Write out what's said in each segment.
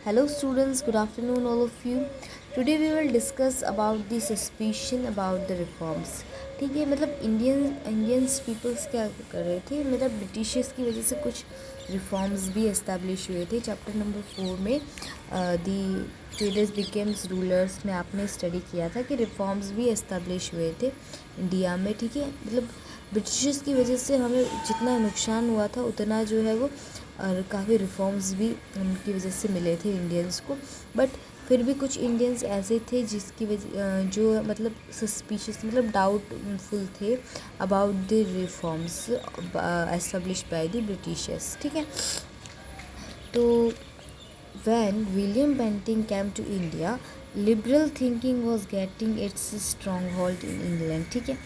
Hello students, good afternoon all of you. Today we will discuss about the suspicion about the reforms. ठीक है, मतलब Indians peoples क्या कर रहे थे, मतलब ब्रिटिशर्स की वजह से कुछ रिफॉर्म्स भी इस्टेब्लिश हुए थे. चैप्टर नंबर 4 में दी ट्रेडर्स बिकेम्स रूलर्स में आपने स्टडी किया था कि रिफॉर्म्स भी इस्टेब्लिश हुए थे इंडिया में. ठीक है, मतलब ब्रिटिशर्स की वजह से हमें जितना नुकसान हुआ था उतना जो है वो और काफ़ी रिफॉर्म्स भी उनकी वजह से मिले थे इंडियंस को. बट फिर भी कुछ इंडियंस ऐसे थे जिसकी वजह जो मतलब सस्पिशियस मतलब डाउटफुल थे about the reforms establish by the Britishers. ठीक है, तो when William Bentinck came to India liberal thinking was getting its strong hold in England. ठीक है,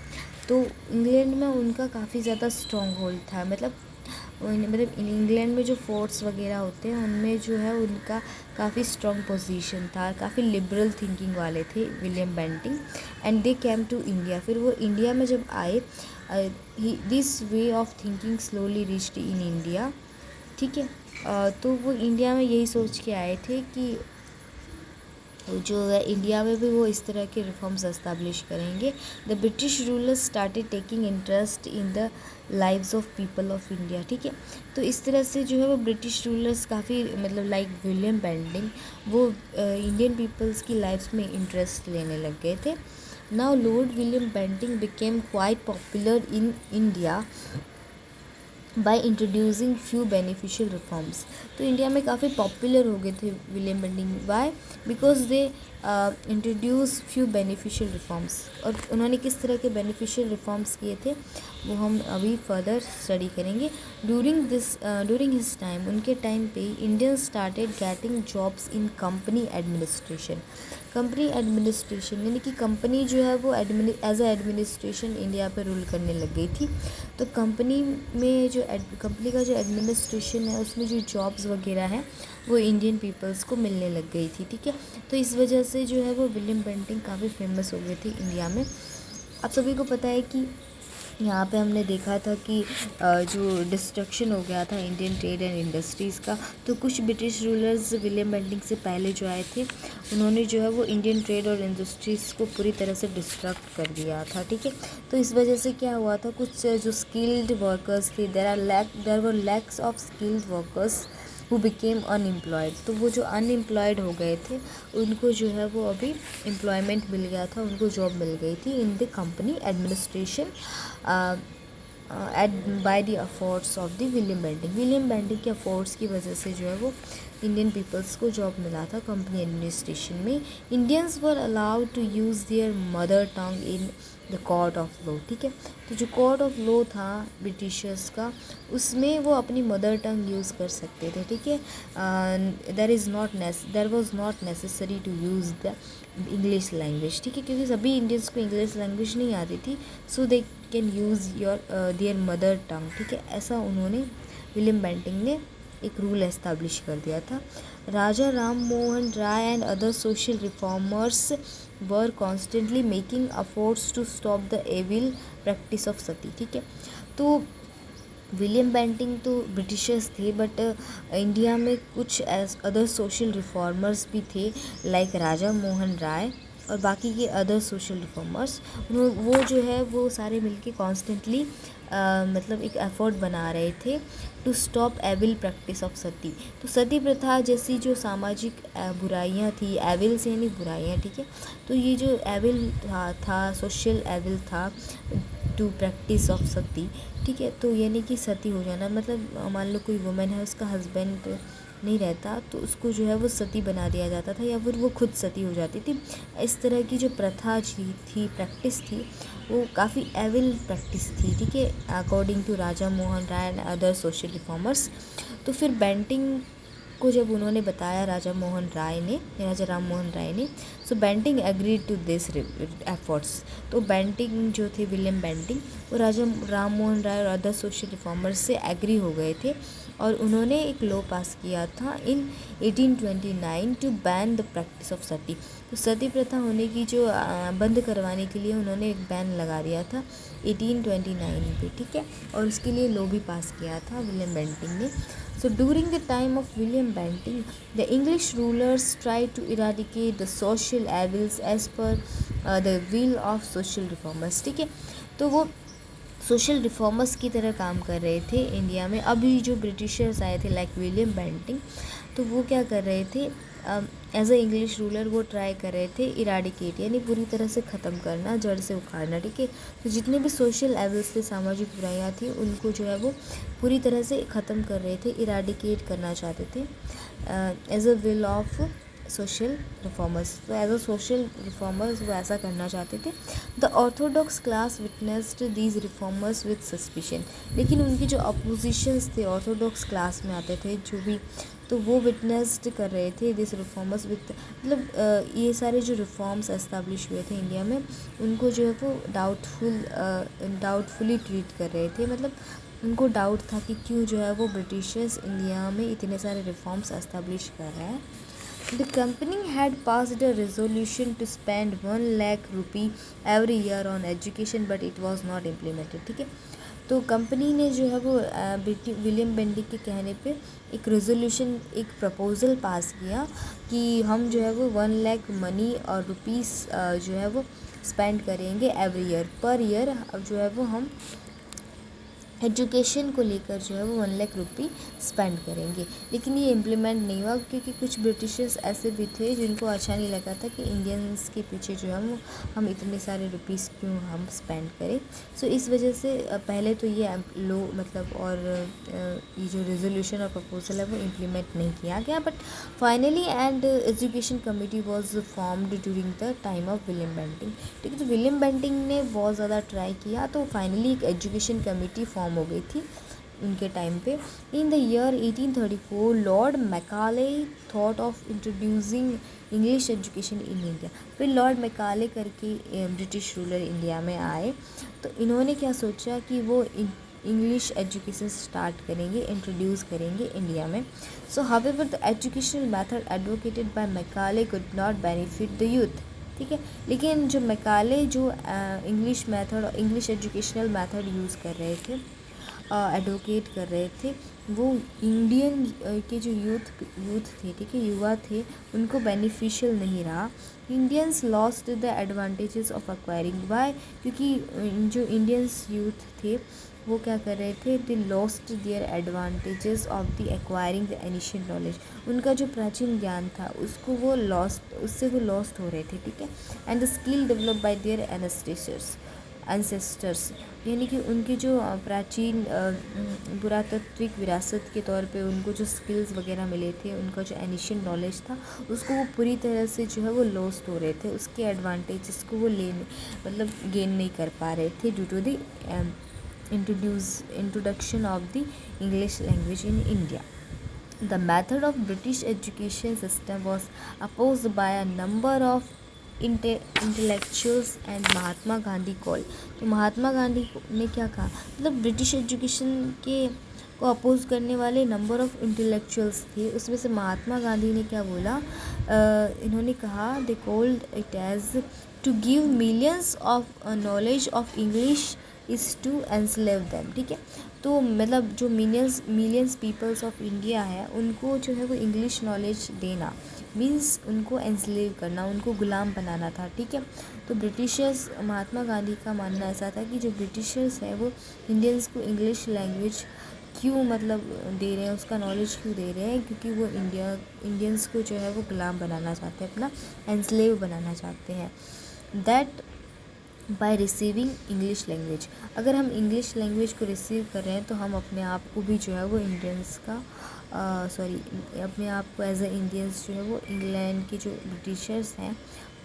तो इंग्लैंड में उनका काफ़ी ज़्यादा स्ट्रॉन्ग होल्ड था. मतलब इंग्लैंड में जो फोर्ट्स वगैरह होते हैं उनमें जो है उनका काफ़ी स्ट्रॉन्ग पोजीशन था, काफ़ी लिबरल थिंकिंग वाले थे William Bentinck. And they came to India. फिर वो इंडिया में जब आए, this way of thinking slowly reached in India. ठीक है, तो वो इंडिया में यही सोच के आए थे कि जो है इंडिया में भी वो इस तरह के रिफॉर्म्स एस्टेब्लिश करेंगे. The British rulers started taking interest in the lives of people of India. ठीक है, तो इस तरह से जो है वो ब्रिटिश रूलर्स काफ़ी मतलब लाइक विलियम बेंटिंग वो इंडियन पीपल्स की लाइफ्स में इंटरेस्ट लेने लग गए थे. Now lord William Bentinck became quite popular in India by introducing few beneficial reforms. तो इंडिया में काफ़ी पॉपुलर हो गए थे William Bentinck. Why? Because they introduce few beneficial reforms. और उन्होंने किस तरह के बेनिफिशियल रिफॉर्म्स किए थे वो हम अभी फर्दर स्टडी करेंगे. ड्यूरिंग हिज टाइम, उनके टाइम पे Indian started getting jobs in company administration. Company administration यानी कि कंपनी जो है वो एज ए एडमिनिस्ट्रेशन इंडिया पे रूल करने लग गई थी. तो कंपनी में जो कंपनी का जो एडमिनिस्ट्रेशन है उसमें जो जॉब्स वगैरह हैं वो इंडियन पीपल्स को मिलने लग गई थी. ठीक है, तो इस वजह से जो है वो विलियम बेंटिंग काफ़ी फेमस हो गई थी इंडिया में. आप सभी को पता है कि यहाँ पे हमने देखा था कि जो डिस्ट्रक्शन हो गया था इंडियन ट्रेड एंड इंडस्ट्रीज़ का, तो कुछ ब्रिटिश रूलर्स विलियम बेंटिंग से पहले जो आए थे उन्होंने जो है वो इंडियन ट्रेड और इंडस्ट्रीज़ को पूरी तरह से डिस्ट्रक्ट कर दिया था. ठीक है, तो इस वजह से क्या हुआ था, कुछ जो स्किल्ड वर्कर्स थे, there were lakhs of skilled workers who became unemployed. तो वो जो अनएम्प्लॉयड हो गए थे उनको जो है वो अभी एम्प्लॉयमेंट मिल गया था, उनको जॉब मिल गई थी in the company administration by the efforts of the William Bentinck. William Bentinck के एफर्ट्स की वजह से जो है वो इंडियन पीपल्स को जॉब मिला था कंपनी एडमिनिस्ट्रेशन में. Indians were allowed to use their mother tongue in the court of law. ठीक है, तो जो कोर्ट ऑफ लॉ था ब्रिटिशर्स का उसमें वो अपनी मदर टंग यूज़ कर सकते थे. ठीक है, there was not necessary to use the English language. ठीक है, क्योंकि सभी इंडियंस को इंग्लिश लैंग्वेज नहीं आती थी, so they can use their mother tongue. ठीक है, ऐसा उन्होंने विलियम बेंटिंग ने एक रूल एस्टेब्लिश कर दिया था. Raja Ram Mohan Roy and other social reformers were constantly making efforts to stop the evil practice of sati. ठीक है, तो विलियम बेंटिंग तो ब्रिटिशर्स थे बट इंडिया में कुछ अदर सोशल रिफॉर्मर्स भी थे लाइक राजा मोहन राय और बाकी के अदर सोशल रिफॉर्मर्स. वो जो है वो सारे मिलके कॉन्स्टेंटली मतलब एक एफर्ट बना रहे थे to stop evil practice of sati. तो सती प्रथा जैसी जो सामाजिक बुराइयां थी, एविल से यानी बुराइयां. ठीक है, तो ये जो एविल था सोशल एविल था टू प्रैक्टिस ऑफ सती. ठीक है, तो यानी कि सती हो जाना, मतलब मान लो कोई वुमेन है उसका हस्बैंड नहीं रहता तो उसको जो है वो सती बना दिया जाता था या फिर वो खुद सती हो जाती थी. इस तरह की जो प्रथा थी प्रैक्टिस थी वो काफ़ी एविल प्रैक्टिस थी. ठीक है, according to Raja Mohan Roy and other social reformers. तो फिर बेंटिंग को जब उन्होंने बताया राजा राम मोहन राय ने, so Bentinck agreed to this efforts. तो बेंटिंग जो थे विलियम बेंटिंग वो राजा राम मोहन राय और अदर सोशल रिफॉर्मर्स से एग्री हो गए थे और उन्होंने एक लॉ पास किया था in 1829 to ban the practice of sati. तो सती प्रथा होने की जो बंद करवाने के लिए उन्होंने एक बैन लगा दिया था 1829 पे, ठीक है। और उसके लिए लॉ भी पास किया था विलियम बेंटिंग ने। So during the time of William Bentinck, the English rulers tried to eradicate the social evils as per the will of social reformers, ठीक है। तो वो सोशल रिफॉर्मर्स की तरह काम कर रहे थे इंडिया में। अभी जो ब्रिटिशर्स आए थे लाइक विलियम बेंटिंग, तो वो क्या कर रहे थे, एज अ इंग्लिश रूलर वो ट्राई कर रहे थे इराडिकेट, यानी पूरी तरह से ख़त्म करना, जड़ से उखाड़ना, ठीक है। तो जितने भी सोशल एवल्स थे, सामाजिक बुराइयाँ थी, उनको जो है वो पूरी तरह से ख़त्म कर रहे थे, इराडिकेट करना चाहते थे as a will of social reformers. तो एज अ सोशल रिफॉर्मर्स वो ऐसा करना चाहते थे। The orthodox class witnessed these reformers with suspicion, लेकिन उनके जो अपोजिशंस थे ऑर्थोडॉक्स क्लास में आते थे जो भी, तो वो विटनेस्ड कर रहे थे दिस रिफॉर्मर्स विद, मतलब ये सारे जो रिफॉर्म्स एस्टेब्लिश हुए थे इंडिया में, उनको जो है वो डाउटफुली ट्रीट कर रहे थे। मतलब उनको डाउट था कि क्यों जो है वो ब्रिटिशर्स इंडिया में इतने सारे रिफॉर्म्स एस्टेब्लिश कर रहे हैं। The company had passed a resolution to spend 1 lakh rupee every year on education, but it was not implemented, ठीक है। तो कंपनी ने जो है वो विलियम बेंटिंक के कहने पे एक रेजोल्यूशन, एक प्रपोज़ल पास किया कि हम जो है वो 1 लाख मनी और रुपीस जो है वो स्पेंड करेंगे एवरी ईयर, पर ईयर। अब जो है वो हम एजुकेशन को लेकर जो है वो 1 लाख रुपी स्पेंड करेंगे। लेकिन ये इम्प्लीमेंट नहीं हुआ क्योंकि कुछ ब्रिटिशर्स ऐसे भी थे जिनको अच्छा नहीं लगा था कि इंडियंस के पीछे जो है वो हम इतने सारे रुपीस क्यों हम स्पेंड करें। सो इस वजह से पहले तो ये लो मतलब और ये जो रेजोल्यूशन और प्रपोजल है वो इम्प्लीमेंट नहीं किया गया, but finally and education committee was formed during the time of William Bentinck, ठीक है। तो विलियम बेंटिंक ने बहुत ज़्यादा ट्राई किया, तो फाइनली एक एजुकेशन कमेटी फॉर्म हो गई थी उनके टाइम पे। In the year 1834 lord Macaulay thought of introducing English education in India. फिर लॉर्ड मैकाले करके ब्रिटिश रूलर इंडिया में आए, तो इन्होंने क्या सोचा कि वो इंग्लिश एजुकेशन स्टार्ट करेंगे, इंट्रोड्यूस करेंगे इंडिया में। So however the educational method advocated by Macaulay could not benefit the youth, ठीक है। लेकिन जो मैकाले जो English method, English educational method use कर रहे थे, एडवोकेट कर रहे थे, वो इंडियन के जो यूथ थे, ठीक है, युवा थे, उनको बेनिफिशियल नहीं रहा। Indians lost the advantages of acquiring, why, क्योंकि जो इंडियंस यूथ थे वो क्या कर रहे थे, they lost their advantages of the acquiring the ancient knowledge. उनका जो प्राचीन ज्ञान था उसको वो उससे वो लॉस्ट हो रहे थे, ठीक है। And the skill develop by there ancestors, यानी कि उनके जो प्राचीन पुरातात्विक विरासत के तौर पे उनको जो स्किल्स वगैरह मिले थे, उनका जो एनिशियंट नॉलेज था, उसको वो पूरी तरह से जो है वो लॉस्ट हो रहे थे, उसके एडवांटेजेस को वो गेन नहीं कर पा रहे थे due to the introduction of the English language in India. The method of British education system was opposed by a number of intellectuals and Mahatma Gandhi call. तो महात्मा गांधी ने क्या कहा, मतलब ब्रिटिश एजुकेशन के को अपोज करने वाले नंबर ऑफ इंटेलेक्चुअल्स थे, उसमें से महात्मा गांधी ने क्या बोला, इन्होंने कहा they called it as to give millions of knowledge of English is to enslave them, ठीक है। तो मतलब जो मिलियंस पीपल्स ऑफ इंडिया है उनको जो है वो इंग्लिश नॉलेज देना मीन्स उनको एनस्लेव करना, उनको गुलाम बनाना था, ठीक है। तो ब्रिटिशर्स, महात्मा गांधी का मानना ऐसा था कि जो ब्रिटिशर्स है वो इंडियंस को इंग्लिश लैंग्वेज क्यों दे रहे हैं, उसका नॉलेज क्यों दे रहे हैं, क्योंकि वो इंडियंस को जो है वो गुलाम बनाना चाहते हैं, अपना एनस्लेव बनाना चाहते हैं। That bye receiving English language, अगर हम इंग्लिश लैंग्वेज को रिसीव कर रहे हैं तो हम अपने आप को भी जो है वो इंडियंस का अपने आप को एज ए इंडियंस जो है वो इंग्लैंड के जो ब्रिटिशर्स हैं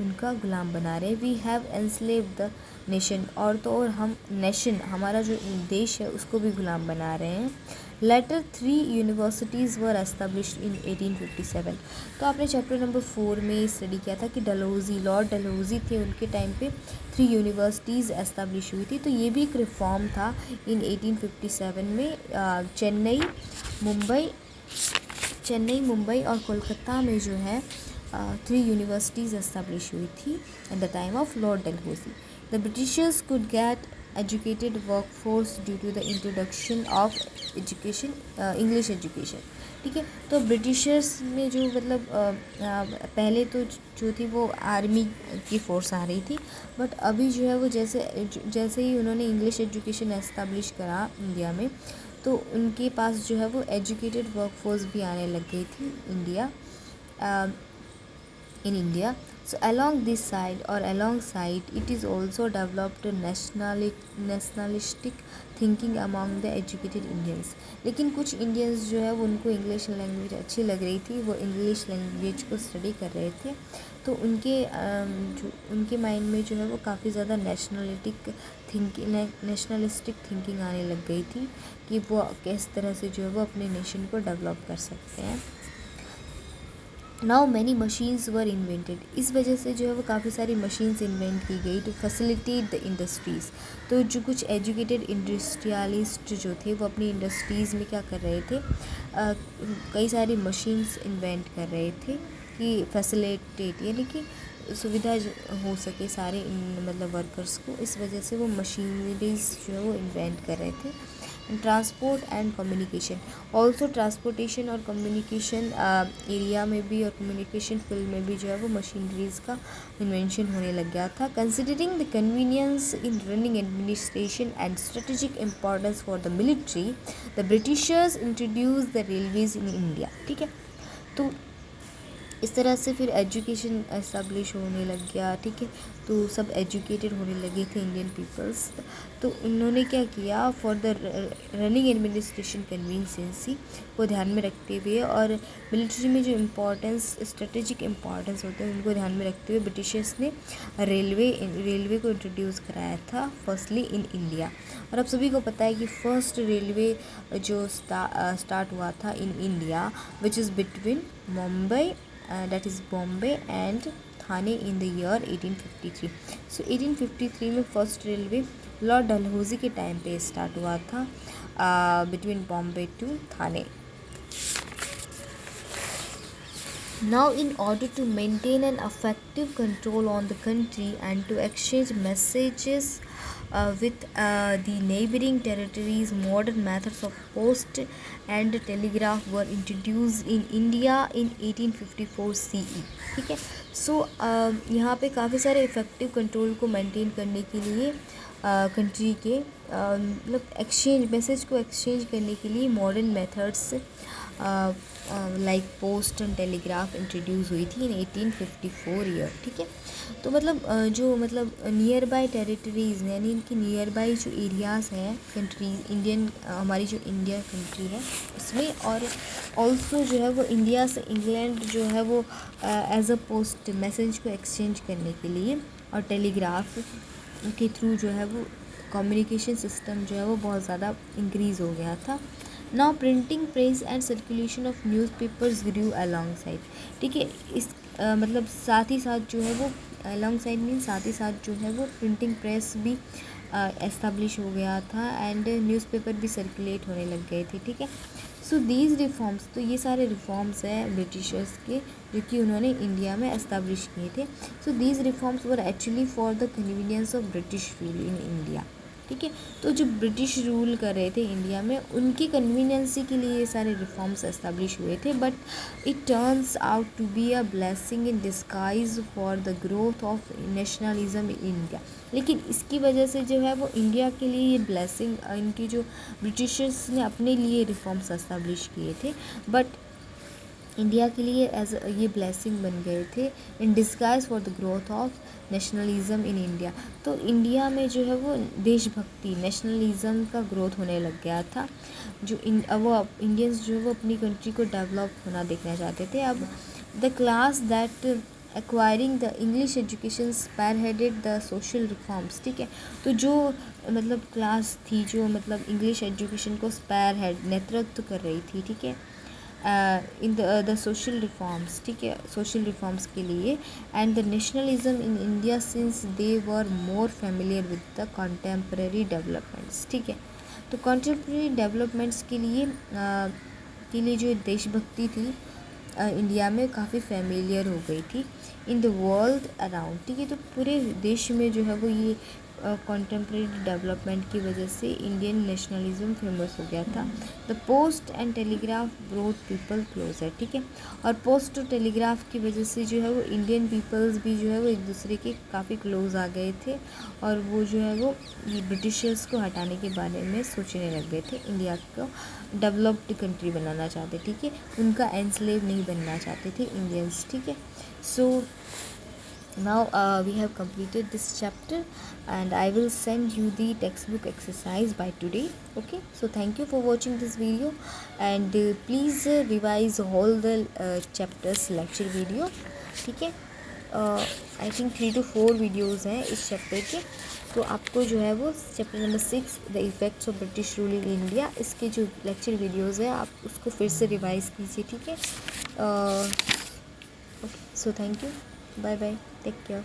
उनका गुलाम बना रहे हैं। We have enslave the nation, और तो और हम नेशन, हमारा जो देश है उसको भी गुलाम बना रहे हैं। Later 3 universities were established in 1857। तो आपने चैप्टर नंबर 4 में स्टडी किया था कि डलहौजी, लॉर्ड डलहौजी थे, उनके टाइम पे 3 यूनिवर्सिटीज़ एस्टेब्लिश हुई थी। तो ये भी एक रिफॉर्म था इन 1857 में। चेन्नई, मुंबई और कोलकाता में जो है 3 यूनिवर्सिटीज़ एस्टेब्लिश हुई थी at the time of lord Dalhousie. The Britishers could get educated workforce due to the introduction of education, English education. ठीक है, तो ब्रिटिशर्स में जो मतलब पहले तो जो थी वो आर्मी की फ़ोर्स आ रही थी, बट अभी जो है वो जैसे ही उन्होंने इंग्लिश एजुकेशन एस्टेब्लिश करा इंडिया में, तो उनके पास जो है वो एजुकेटेड वर्कफोर्स भी आने लग गई थी in India. So along this side or alongside, it is also developed nationalistic thinking among the educated Indians. लेकिन कुछ इंडियंस जो है वो उनको इंग्लिश लैंग्वेज अच्छी लग रही थी, वो इंग्लिश लैंग्वेज को स्टडी कर रहे थे, तो उनके माइंड में जो है वो काफ़ी ज़्यादा नेशनलिस्टिक थिंकिंग आने लग गई थी कि वो किस तरह से जो है वो अपने नेशन को डेवलप कर सकते हैं। Now many machines were invented. इस वजह से जो है वो काफ़ी सारी मशीन्स इन्वेंट की गई टू फैसिलिटेट द इंडस्ट्रीज़। तो जो कुछ एजुकेटेड इंडस्ट्रियलिस्ट जो थे वो अपनी इंडस्ट्रीज़ में क्या कर रहे थे, कई सारी मशीन्स इन्वेंट कर रहे थे कि फैसिलिटेट, यानी कि सुविधा हो सके सारे मतलब वर्कर्स को। इस वजह से वो मशीनरीज जो है वो इन्वेंट कर रहे थे। Transport and communication, also transportation और कम्युनिकेशन एरिया में भी और कम्युनिकेशन फील्ड में भी जो है वो मशीनरीज़ का इन्वेंशन होने लग गया था। Considering the convenience in running administration and strategic importance for the military, the Britishers introduce the railways in India. ठीक है, तो इस तरह से फिर एजुकेशन एस्टेब्लिश होने लग गया। ठीक है, तो सब एजुकेटेड होने लगे थे इंडियन पीपल्स। तो उन्होंने क्या किया, for the running administration conveniences को ध्यान में रखते हुए और मिलिट्री में जो इम्पोर्टेंस, स्ट्रेटेजिक इम्पोर्टेंस होते हैं उनको ध्यान में रखते हुए ब्रिटिशर्स ने रेलवे को इंट्रोड्यूस कराया था फर्स्टली इन इंडिया। और अब सभी को पता है कि फर्स्ट रेलवे जो स्टार्ट हुआ था in India which is between Mumbai, that is Bombay and Thane in the year 1853। So 1853 में फर्स्ट रेलवे लॉर्ड डलहौजी के टाइम पे स्टार्ट हुआ था between Bombay to Thane. Now in order to maintain an effective control on the country and to exchange messages with the neighboring territories, modern methods of post and telegraph were introduced in India in 1854 CE। ठीक है, सो यहाँ पे काफ़ी सारे effective control को maintain करने के लिए कंट्री के मतलब मैसेज को एक्सचेंज करने के लिए modern methods like post and telegraph introduce हुई थी इन 1854 ईयर। ठीक है, तो मतलब जो मतलब नियर बाय टेरिटरीज़ यानी इनकी नियर बाय जो एरियाज़ हैं कंट्री, इंडियन हमारी जो इंडिया कंट्री है उसमें, और ऑल्सो जो है वो इंडिया से इंग्लैंड जो है वो एज अ पोस्ट मैसेज को एक्सचेंज करने के लिए और टेलीग्राफ के थ्रू जो है वो कम्युनिकेशन सिस्टम जो है वो बहुत ज़्यादा इंक्रीज़ हो गया था। Now printing press and circulation of newspapers grew alongside. ठीक है, इस मतलब साथ ही साथ जो है वो अलॉन्ग साइड मीन साथ ही साथ जो है वो प्रिंटिंग प्रेस भी एस्टेब्लिश हो गया था एंड न्यूज़पेपर भी सर्कुलेट होने लग गए थे। ठीक है, सो दीज रिफॉर्म्स, तो ये सारे रिफॉर्म्स हैं ब्रिटिशर्स के जो कि उन्होंने इंडिया में एस्टेब्लिश किए थे। So these reforms were actually for the convenience of British rule in India. ठीक है, तो जो ब्रिटिश रूल कर रहे थे इंडिया में उनकी कन्वीनियंसी के लिए ये सारे रिफॉर्म्स एस्टेब्लिश हुए थे, but it turns out to be a blessing in disguise for the growth of nationalism in India. लेकिन इसकी वजह से जो है वो इंडिया के लिए ये ब्लेसिंग, इनकी जो ब्रिटिशर्स ने अपने लिए रिफॉर्म्स एस्टेब्लिश किए थे बट इंडिया के लिए एज ये ब्लेसिंग बन गए थे इन disguise for the growth of nationalism in India. तो इंडिया में जो है वो देशभक्ति, नेशनलिज्म का ग्रोथ होने लग गया था। जो वो इंडियंस जो है वो अपनी कंट्री को डेवलप होना देखना चाहते थे। अब the class that acquiring the English education spearheaded the social reforms. ठीक है, तो जो मतलब क्लास थी जो मतलब इंग्लिश एजुकेशन को स्पैरहेड नेतृत्व कर रही थी, ठीक है, इन द सोशल रिफॉर्म्स, ठीक है, सोशल रिफॉर्म्स के लिए, and the nationalism in India since they were more familiar with the contemporary developments. ठीक है, तो कॉन्टेम्प्रेरी डेवलपमेंट्स के लिए जो देशभक्ति थी इंडिया में काफ़ी फेमिलियर हो गई थी इन द वर्ल्ड अराउंड। ठीक है, तो पूरे देश में जो है वो ये कॉन्टेम्प्रेरी डेवलपमेंट की वजह से इंडियन नेशनलिज्म फेमस हो गया था। The post and telegraph brought people closer. ठीक है, और पोस्ट और टेलीग्राफ की वजह से जो है वो इंडियन पीपल्स भी जो है वो एक दूसरे के काफ़ी क्लोज आ गए थे, और वो जो है वो ब्रिटिशर्स को हटाने के बारे में सोचने लग गए थे, इंडिया को डेवलप्ड कंट्री बनाना चाहते। ठीक है, उनका एनस्लेव नहीं बनना चाहते थे इंडियंस। ठीक है, सो now we have completed this chapter and I will send you the textbook exercise by today. Okay, so thank you for watching this video and please revise all the chapters lecture video. ठीक है, I think 3 to 4 videos हैं इस chapter के, तो आपको जो है वो chapter number 6 the effects of British rule in India, इसके जो लेक्चर वीडियोज़ हैं आप उसको फिर से रिवाइज़ कीजिए। ठीक है, okay, so thank you, bye bye, take care.